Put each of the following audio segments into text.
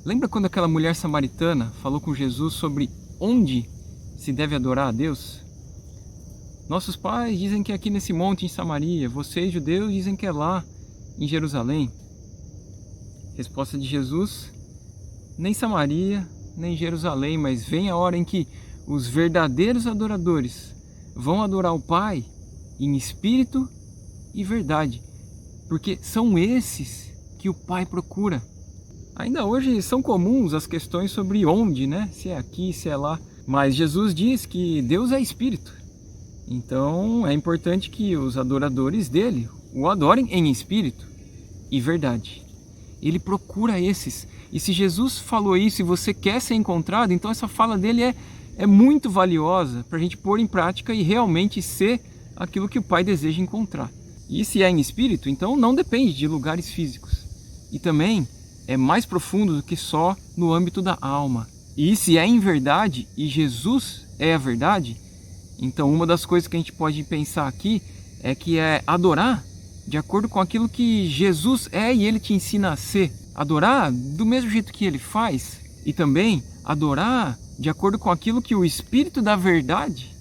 Lembra quando aquela mulher samaritana falou com Jesus sobre onde se deve adorar a Deus? Nossos pais dizem que é aqui nesse monte em Samaria, vocês judeus dizem que é lá em Jerusalém. Resposta de Jesus: nem Samaria, nem Jerusalém, mas vem a hora em que os verdadeiros adoradores vão adorar o Pai em espírito e verdade, porque são esses que o Pai procura. Ainda hoje são comuns as questões sobre onde, né? Se é aqui, se é lá. Mas Jesus diz que Deus é espírito. Então é importante que os adoradores dele o adorem em espírito e verdade. Ele procura esses. E se Jesus falou isso e você quer ser encontrado, então essa fala dele é muito valiosa para a gente pôr em prática e realmente ser aquilo que o Pai deseja encontrar. E se é em espírito, então não depende de lugares físicos. E também é mais profundo do que só no âmbito da alma. E se é em verdade, e Jesus é a verdade, então uma das coisas que a gente pode pensar aqui é que é adorar de acordo com aquilo que Jesus é e ele te ensina a ser. Adorar do mesmo jeito que ele faz e também adorar de acordo com aquilo que o Espírito da verdade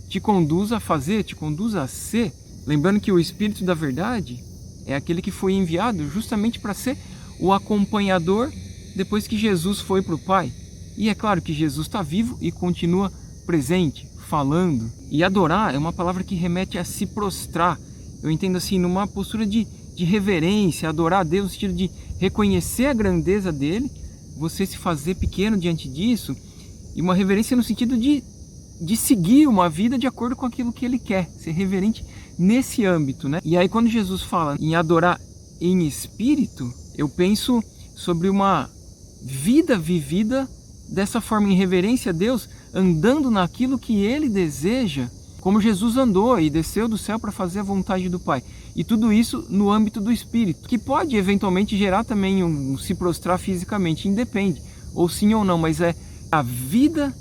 te conduz a fazer, te conduz a ser. Lembrando que o Espírito da verdade é aquele que foi enviado justamente para ser o acompanhador depois que Jesus foi para o Pai. E é claro que Jesus está vivo e continua presente, falando. E adorar é uma palavra que remete a se prostrar. Eu entendo assim, numa postura de reverência, adorar a Deus no sentido de reconhecer a grandeza dele, você se fazer pequeno diante disso, e uma reverência no sentido de seguir uma vida de acordo com aquilo que ele quer, ser reverente nesse âmbito, né? E aí quando Jesus fala em adorar em espírito, eu penso sobre uma vida vivida dessa forma, em reverência a Deus, andando naquilo que ele deseja, como Jesus andou e desceu do céu para fazer a vontade do Pai. E tudo isso no âmbito do espírito, que pode eventualmente gerar também um se prostrar fisicamente, independe, ou sim ou não, mas é a vida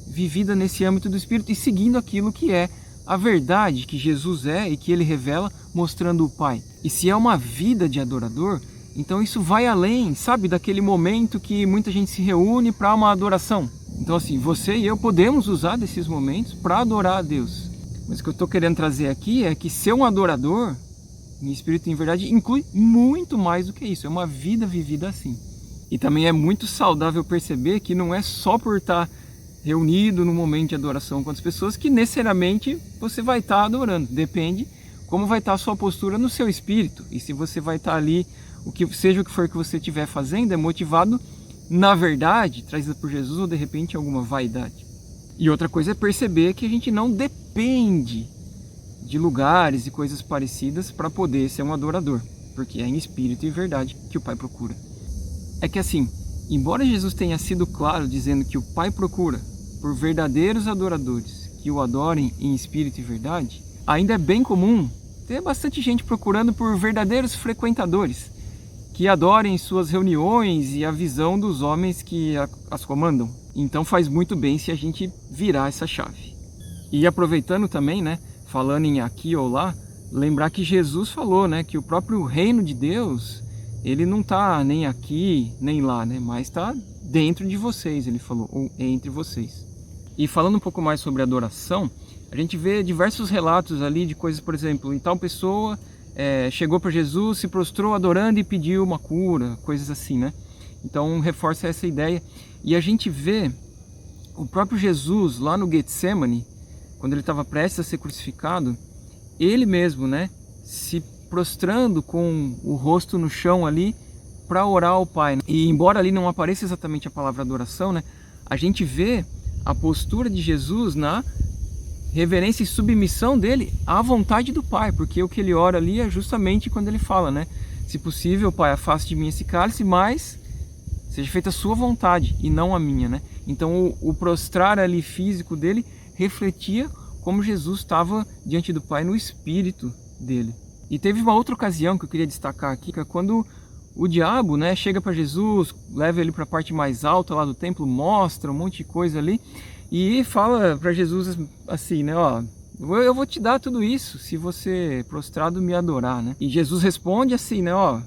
vivida nesse âmbito do espírito e seguindo aquilo que é a verdade que Jesus é e que ele revela, mostrando o Pai. E se é uma vida de adorador, então isso vai além, sabe, daquele momento que muita gente se reúne para uma adoração. Então assim, você e eu podemos usar desses momentos para adorar a Deus. Mas o que eu estou querendo trazer aqui é que ser um adorador, em espírito e em verdade, inclui muito mais do que isso. É uma vida vivida assim. E também é muito saudável perceber que não é só por estar reunido no momento de adoração com as pessoas que necessariamente você vai estar adorando. Depende como vai estar a sua postura no seu espírito. E se você vai estar ali, seja o que for que você estiver fazendo, é motivado na verdade, trazida por Jesus, ou de repente alguma vaidade. E outra coisa é perceber que a gente não depende de lugares e coisas parecidas para poder ser um adorador, porque é em espírito e verdade que o Pai procura. É que assim, embora Jesus tenha sido claro dizendo que o Pai procura por verdadeiros adoradores que o adorem em espírito e verdade, ainda é bem comum ter bastante gente procurando por verdadeiros frequentadores que adorem suas reuniões e a visão dos homens que as comandam. Então faz muito bem se a gente virar essa chave. E aproveitando também, né, falando em aqui ou lá, lembrar que Jesus falou, né, que o próprio reino de Deus, ele não está nem aqui, nem lá, né, mas está dentro de vocês, ele falou, ou entre vocês. E falando um pouco mais sobre adoração, a gente vê diversos relatos ali de coisas, por exemplo, em tal pessoa chegou para Jesus, se prostrou adorando e pediu uma cura, coisas assim, né? Então reforça essa ideia. E a gente vê o próprio Jesus lá no Getsemane, quando ele estava prestes a ser crucificado, ele mesmo, né, se prostrando com o rosto no chão ali para orar ao Pai. Né? E embora ali não apareça exatamente a palavra adoração, né, a gente vê a postura de Jesus na reverência e submissão dele à vontade do Pai, porque o que ele ora ali é justamente quando ele fala, né, se possível, Pai, afaste de mim esse cálice, mas seja feita a sua vontade e não a minha, né? Então o prostrar ali físico dele refletia como Jesus estava diante do Pai no espírito dele. E teve uma outra ocasião que eu queria destacar aqui, que é quando o diabo, né, chega para Jesus, leva ele para a parte mais alta lá do templo, mostra um monte de coisa ali e fala para Jesus assim, né, ó, eu vou te dar tudo isso se você prostrado me adorar, né? E Jesus responde assim, né, ó,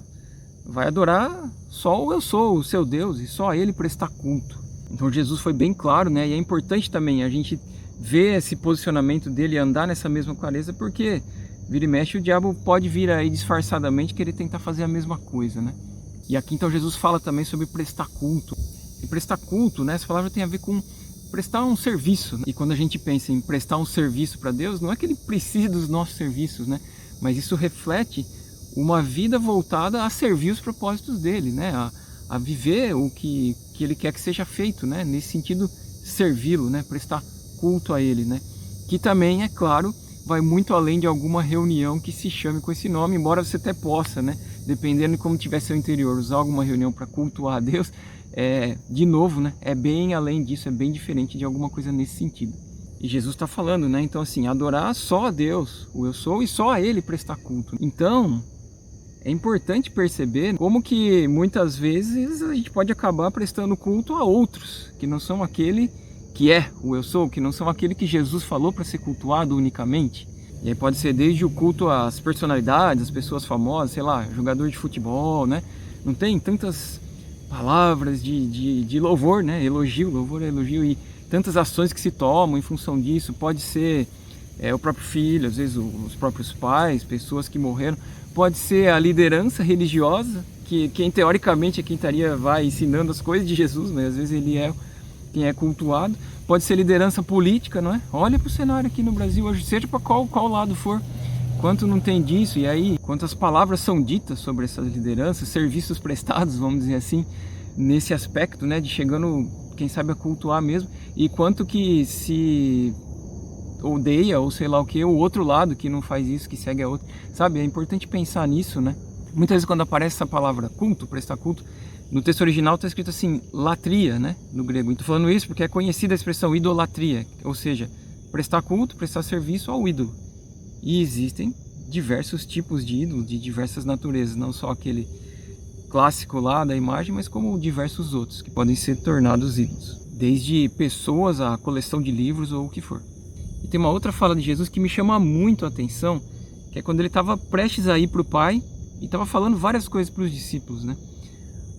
vai adorar só o eu sou, o seu Deus, e só a ele prestar culto. Então Jesus foi bem claro, né? E é importante também a gente ver esse posicionamento dele e andar nessa mesma clareza, porque vira e mexe o diabo pode vir aí disfarçadamente querer tentar fazer a mesma coisa, né? E aqui então Jesus fala também sobre prestar culto. E prestar culto, né? Essa palavra tem a ver com prestar um serviço. E quando a gente pensa em prestar um serviço para Deus, não é que ele precise dos nossos serviços, né? Mas isso reflete uma vida voltada a servir os propósitos dele, né? A viver o que ele quer que seja feito, né? Nesse sentido, servi-lo, né? Prestar culto a ele, né? Que também, é claro, vai muito além de alguma reunião que se chame com esse nome, embora você até possa, né? Dependendo de como tiver seu interior, usar alguma reunião para cultuar a Deus, de novo, né? É bem além disso, é bem diferente de alguma coisa nesse sentido. E Jesus está falando, né? Então assim, adorar só a Deus, o eu sou, e só a ele prestar culto. Então, é importante perceber como que muitas vezes a gente pode acabar prestando culto a outros, que não são aquele que é o eu sou, que não são aquele que Jesus falou para ser cultuado unicamente. E aí pode ser desde o culto às personalidades, às pessoas famosas, sei lá, jogador de futebol, né? Não tem tantas palavras de louvor, né? Elogio, louvor é elogio, e tantas ações que se tomam em função disso. Pode ser o próprio filho, às vezes os próprios pais, pessoas que morreram. Pode ser a liderança religiosa, que quem teoricamente é quem estaria ensinando as coisas de Jesus, mas às vezes ele é quem é cultuado. Pode ser liderança política, não é? Olha para o cenário aqui no Brasil hoje, seja para qual lado for, quanto não tem disso, e aí quantas palavras são ditas sobre essas lideranças, serviços prestados, vamos dizer assim, nesse aspecto, né, de chegando, quem sabe, a cultuar mesmo, e quanto que se odeia, ou sei lá o que, o outro lado que não faz isso, que segue a outra, sabe? É importante pensar nisso, né? Muitas vezes quando aparece essa palavra culto, prestar culto, no texto original está escrito assim, latria, né, no grego. Estou falando isso porque é conhecida a expressão idolatria, ou seja, prestar culto, prestar serviço ao ídolo. E existem diversos tipos de ídolo, de diversas naturezas, não só aquele clássico lá da imagem, mas como diversos outros que podem ser tornados ídolos, desde pessoas a coleção de livros ou o que for. E tem uma outra fala de Jesus que me chama muito a atenção, que é quando ele estava prestes a ir para o Pai e estava falando várias coisas para os discípulos, né?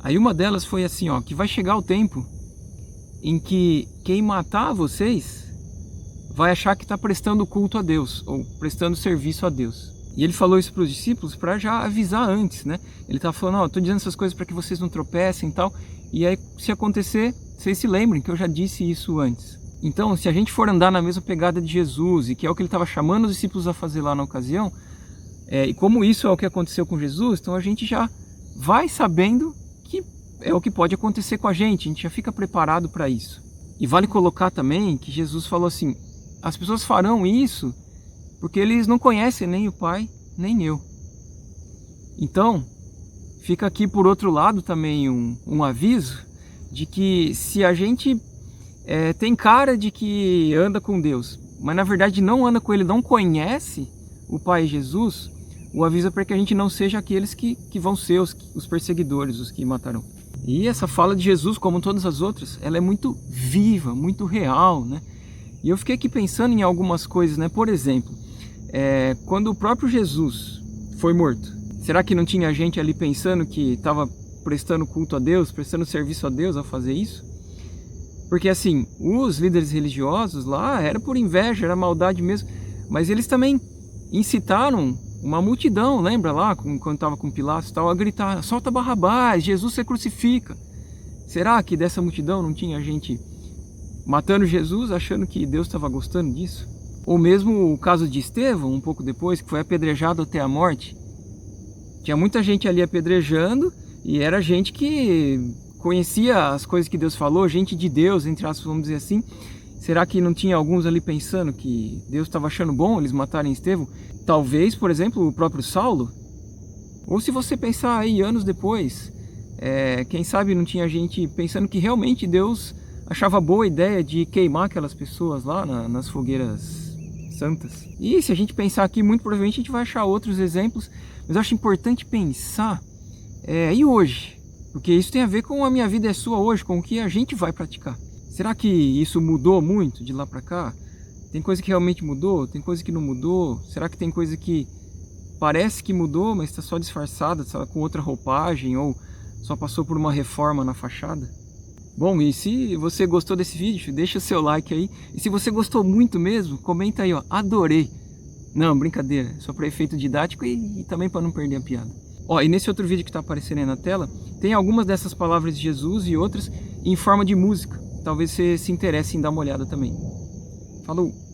Aí uma delas foi assim, ó, que vai chegar o tempo em que quem matar vocês vai achar que está prestando culto a Deus, ou prestando serviço a Deus. E ele falou isso para os discípulos para já avisar antes, né? Ele estava falando, ó, estou dizendo essas coisas para que vocês não tropecem e tal, e aí se acontecer, vocês se lembrem que eu já disse isso antes. Então, se a gente for andar na mesma pegada de Jesus, e que é o que ele estava chamando os discípulos a fazer lá na ocasião, e como isso é o que aconteceu com Jesus, então a gente já vai sabendo que é o que pode acontecer com a gente já fica preparado para isso. E vale colocar também que Jesus falou assim, as pessoas farão isso porque eles não conhecem nem o Pai, nem eu. Então, fica aqui por outro lado também um aviso de que se a gente tem cara de que anda com Deus, mas na verdade não anda com Ele, não conhece o Pai Jesus, o aviso é para que a gente não seja aqueles que vão ser os perseguidores, os que matarão. E essa fala de Jesus, como todas as outras, ela é muito viva, muito real, né? E eu fiquei aqui pensando em algumas coisas, né? Por exemplo, quando o próprio Jesus foi morto, será que não tinha gente ali pensando que estava prestando culto a Deus, prestando serviço a Deus ao fazer isso? Porque assim, os líderes religiosos lá, era por inveja, era maldade mesmo, mas eles também incitaram uma multidão, lembra lá, quando estava com Pilatos e tal, a gritar, solta Barrabás, Jesus se crucifica. Será que dessa multidão não tinha gente matando Jesus, achando que Deus estava gostando disso? Ou mesmo o caso de Estevão, um pouco depois, que foi apedrejado até a morte. Tinha muita gente ali apedrejando, e era gente que conhecia as coisas que Deus falou, gente de Deus, entre aspas, vamos dizer assim. Será que não tinha alguns ali pensando que Deus estava achando bom eles matarem Estevão? Talvez, por exemplo, o próprio Saulo. Ou se você pensar aí anos depois, quem sabe não tinha gente pensando que realmente Deus achava boa a ideia de queimar aquelas pessoas lá nas fogueiras santas. E se a gente pensar aqui, muito provavelmente a gente vai achar outros exemplos, mas eu acho importante pensar, e hoje? Porque isso tem a ver com a minha vida e a sua hoje, com o que a gente vai praticar. Será que isso mudou muito de lá para cá? Tem coisa que realmente mudou? Tem coisa que não mudou? Será que tem coisa que parece que mudou, mas está só disfarçada, está com outra roupagem ou só passou por uma reforma na fachada? Bom, e se você gostou desse vídeo, deixa o seu like aí. E se você gostou muito mesmo, comenta aí, ó, adorei. Não, brincadeira, só para efeito didático e também para não perder a piada. Ó, e nesse outro vídeo que está aparecendo aí na tela, tem algumas dessas palavras de Jesus e outras em forma de música. Talvez você se interesse em dar uma olhada também. Falou!